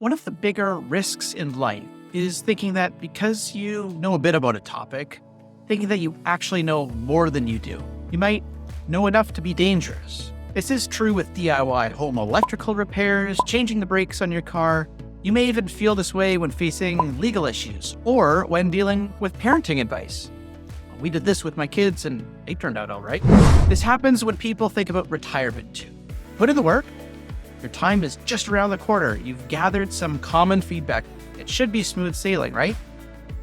One of the bigger risks in life is thinking that because you know a bit about a topic, thinking that you actually know more than you do. You might know enough to be dangerous. This is true with DIY home electrical repairs, changing the brakes on your car. You may even feel this way when facing legal issues or when dealing with parenting advice. We did this with my kids and they turned out all right. This happens when people think about retirement too. Put in the work. Your time is just around the corner. You've gathered some common feedback. It should be smooth sailing, right?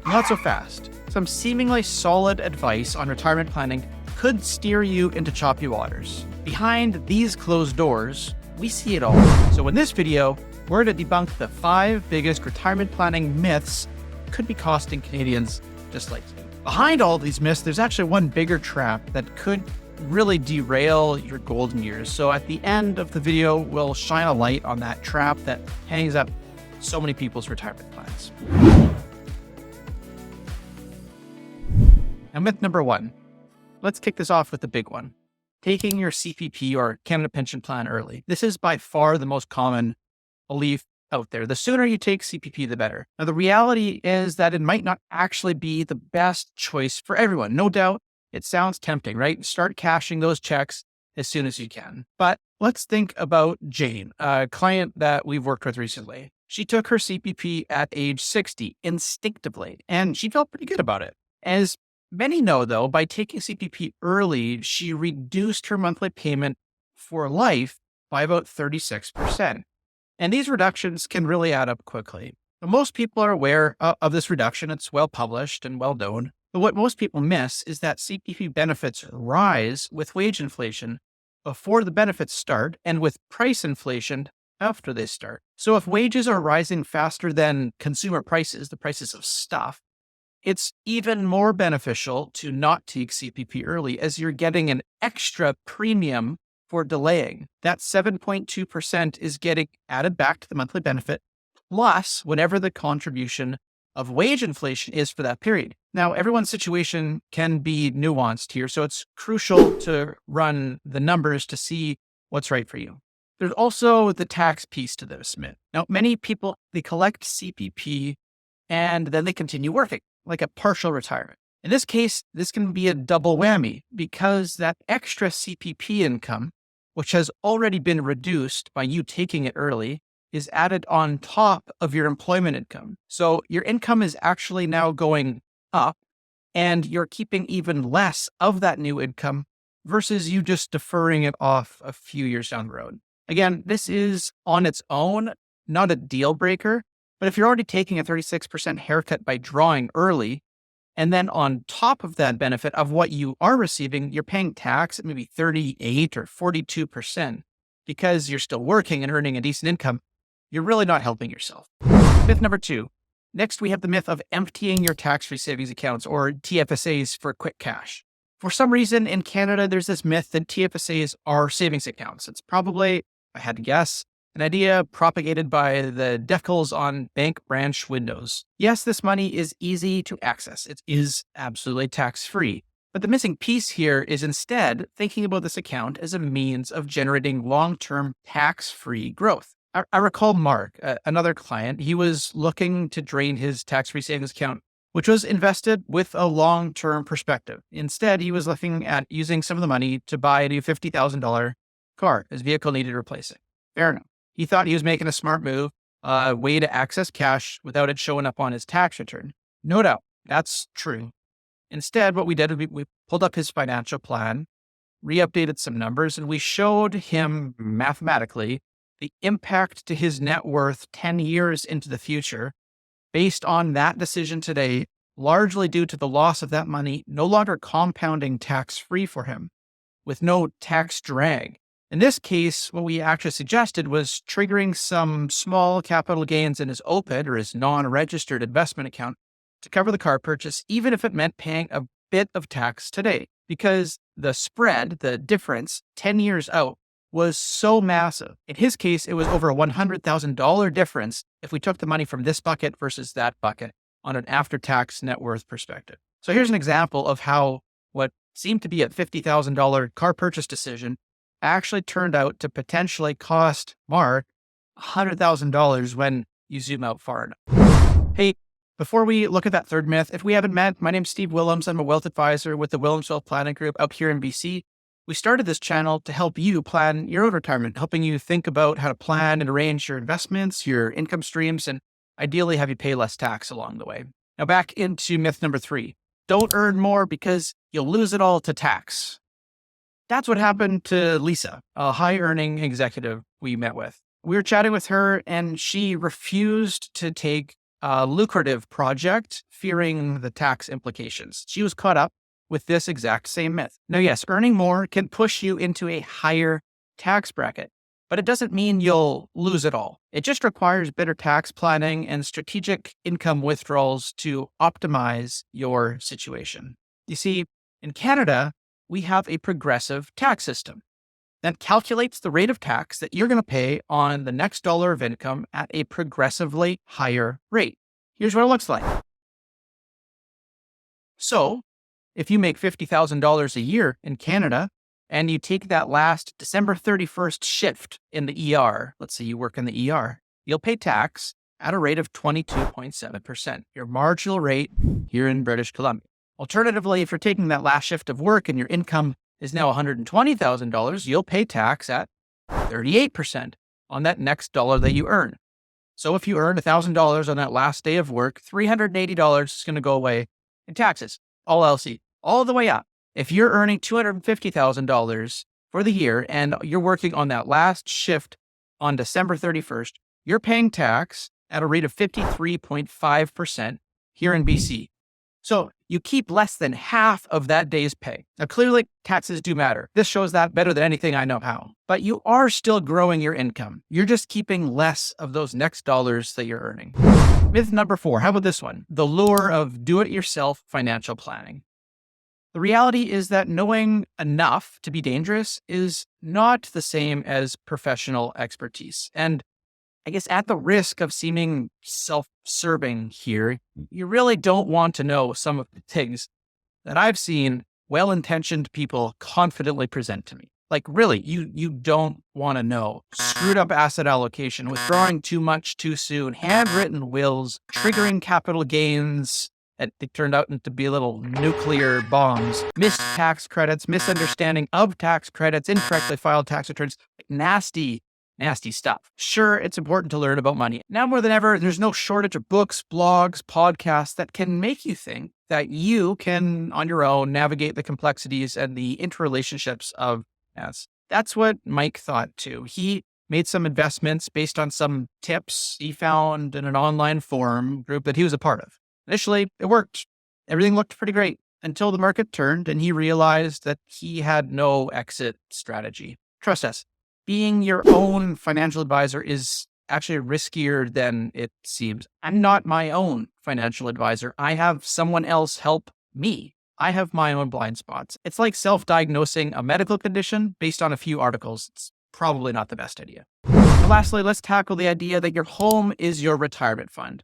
Not so fast. Some seemingly solid advice on retirement planning could steer you into choppy waters. Behind these closed doors, we see it all. So in this video, we're to debunk the 5 biggest retirement planning myths could be costing Canadians just like you. Behind all these myths, there's actually one bigger trap that could really derail your golden years. So at the end of the video, we'll shine a light on that trap that hangs up so many people's retirement plans. Now, myth number 1. Let's kick this off with the big one. Taking your CPP or Canada Pension Plan early. This is by far the most common belief out there. The sooner you take CPP, the better. Now, the reality is that it might not actually be the best choice for everyone. No doubt, it sounds tempting, right? Start cashing those checks as soon as you can. But let's think about Jane, a client that we've worked with recently. She took her CPP at age 60 instinctively, and she felt pretty good about it. As many know, though, by taking CPP early, she reduced her monthly payment for life by about 36%. And these reductions can really add up quickly. Most people are aware of this reduction. It's well published and well known. But what most people miss is that CPP benefits rise with wage inflation before the benefits start and with price inflation after they start. So if wages are rising faster than consumer prices, the prices of stuff, it's even more beneficial to not take CPP early as you're getting an extra premium for delaying. That 7.2% is getting added back to the monthly benefit, plus whatever the contribution of wage inflation is for that period. Now, everyone's situation can be nuanced here, so it's crucial to run the numbers to see what's right for you. There's also the tax piece to this myth. Now, many people, they collect CPP and then they continue working, like a partial retirement. In this case, this can be a double whammy because that extra CPP income, which has already been reduced by you taking it early, is added on top of your employment income. So your income is actually now going up and you're keeping even less of that new income versus you just deferring it off a few years down the road. Again, this is on its own not a deal breaker, but if you're already taking a 36% haircut by drawing early, and then on top of that benefit of what you are receiving, you're paying tax at maybe 38 or 42% because you're still working and earning a decent income, you're really not helping yourself. Myth number 2. Next, we have the myth of emptying your tax-free savings accounts or TFSAs for quick cash. For some reason in Canada, there's this myth that TFSAs are savings accounts. It's probably, if I had to guess, an idea propagated by the decals on bank branch windows. Yes, this money is easy to access. It is absolutely tax-free. But the missing piece here is instead thinking about this account as a means of generating long-term tax-free growth. I recall Mark, another client, he was looking to drain his tax-free savings account, which was invested with a long-term perspective. Instead, he was looking at using some of the money to buy a new $50,000 car. His vehicle needed replacing. Fair enough. He thought he was making a smart move, a way to access cash without it showing up on his tax return. No doubt, that's true. Instead, what we did, we pulled up his financial plan, re-updated some numbers, and we showed him mathematically the impact to his net worth 10 years into the future based on that decision today, largely due to the loss of that money no longer compounding tax-free for him with no tax drag. In this case, what we actually suggested was triggering some small capital gains in his OPID or his non-registered investment account to cover the car purchase, even if it meant paying a bit of tax today, because the spread, the difference 10 years out, was so massive. In his case, it was over a $100,000 difference if we took the money from this bucket versus that bucket on an after-tax net worth perspective. So here's an example of how what seemed to be a $50,000 car purchase decision actually turned out to potentially cost Mark $100,000 when you zoom out far enough. Hey, before we look at that third myth, if we haven't met, my name's Steve Willems. I'm a wealth advisor with the Willems Wealth Planning Group out here in BC. We started this channel to help you plan your own retirement, helping you think about how to plan and arrange your investments, your income streams, and ideally have you pay less tax along the way. Now back into myth number 3. Don't earn more because you'll lose it all to tax. That's what happened to Lisa, a high-earning executive we met with. We were chatting with her and she refused to take a lucrative project, fearing the tax implications. She was caught up with this exact same myth. Now, yes, earning more can push you into a higher tax bracket, but it doesn't mean you'll lose it all. It just requires better tax planning and strategic income withdrawals to optimize your situation. You see, in Canada, we have a progressive tax system that calculates the rate of tax that you're going to pay on the next dollar of income at a progressively higher rate. Here's what it looks like. So, if you make $50,000 a year in Canada and you take that last December 31st shift in the ER, let's say you work in the ER, you'll pay tax at a rate of 22.7%, your marginal rate here in British Columbia. Alternatively, if you're taking that last shift of work and your income is now $120,000, you'll pay tax at 38% on that next dollar that you earn. So if you earn $1,000 on that last day of work, $380 is going to go away in taxes, all else equal, all the way up. If you're earning $250,000 for the year and you're working on that last shift on December 31st, you're paying tax at a rate of 53.5% here in BC. So you keep less than half of that day's pay. Now, clearly, taxes do matter. This shows that better than anything I know how. But you are still growing your income. You're just keeping less of those next dollars that you're earning. Myth number 4. How about this one? The lure of do-it-yourself financial planning. The reality is that knowing enough to be dangerous is not the same as professional expertise. And I guess at the risk of seeming self-serving here, you really don't want to know some of the things that I've seen well-intentioned people confidently present to me. Like really, you don't want to know. Screwed up asset allocation, withdrawing too much too soon, handwritten wills, triggering capital gains, and they turned out to be little nuclear bombs, missed tax credits, misunderstanding of tax credits, incorrectly filed tax returns, nasty stuff. Sure, it's important to learn about money. Now more than ever, there's no shortage of books, blogs, podcasts that can make you think that you can, on your own, navigate the complexities and the interrelationships of finance. That's what Mike thought too. He made some investments based on some tips he found in an online forum group that he was a part of. Initially, it worked. Everything looked pretty great until the market turned and he realized that he had no exit strategy. Trust us. Being your own financial advisor is actually riskier than it seems. I'm not my own financial advisor. I have someone else help me. I have my own blind spots. It's like self-diagnosing a medical condition based on a few articles. It's probably not the best idea. And lastly, let's tackle the idea that your home is your retirement fund.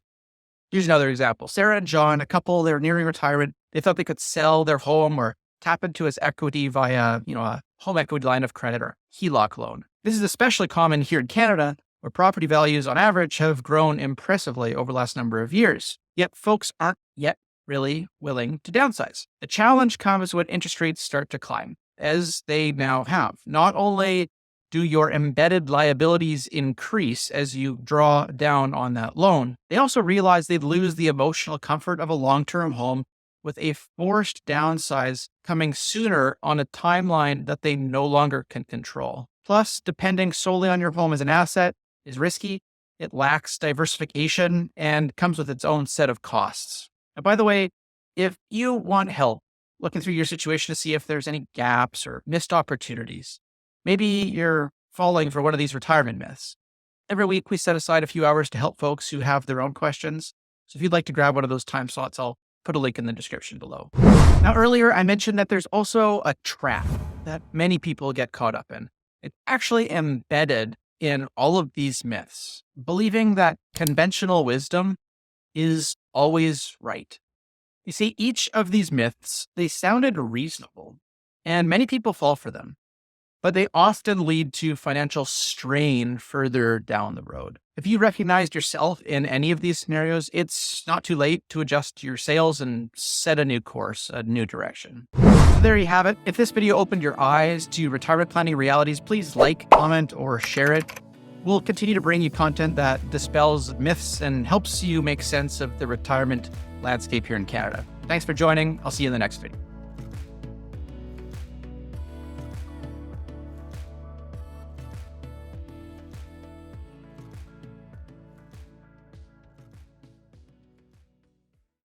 Here's another example. Sarah and John, a couple, they're nearing retirement. They thought they could sell their home or tap into its equity via, a home equity line of credit or HELOC loan. This is especially common here in Canada, where property values on average have grown impressively over the last number of years. Yet folks aren't yet really willing to downsize. The challenge comes when interest rates start to climb, as they now have. Not only do your embedded liabilities increase as you draw down on that loan, they also realize they'd lose the emotional comfort of a long-term home with a forced downsize coming sooner on a timeline that they no longer can control. Plus, depending solely on your home as an asset is risky, it lacks diversification, and comes with its own set of costs. And by the way, if you want help looking through your situation to see if there's any gaps or missed opportunities, maybe you're falling for one of these retirement myths. Every week, we set aside a few hours to help folks who have their own questions. So if you'd like to grab one of those time slots, I'll put a link in the description below. Now, earlier, I mentioned that there's also a trap that many people get caught up in. It's actually embedded in all of these myths, believing that conventional wisdom is always right. You see, each of these myths, they sounded reasonable, and many people fall for them. but they often lead to financial strain further down the road. If you recognized yourself in any of these scenarios, it's not too late to adjust your sails and set a new course, a new direction. So there you have it. If this video opened your eyes to retirement planning realities, please like, comment, or share it. We'll continue to bring you content that dispels myths and helps you make sense of the retirement landscape here in Canada. Thanks for joining. I'll see you in the next video.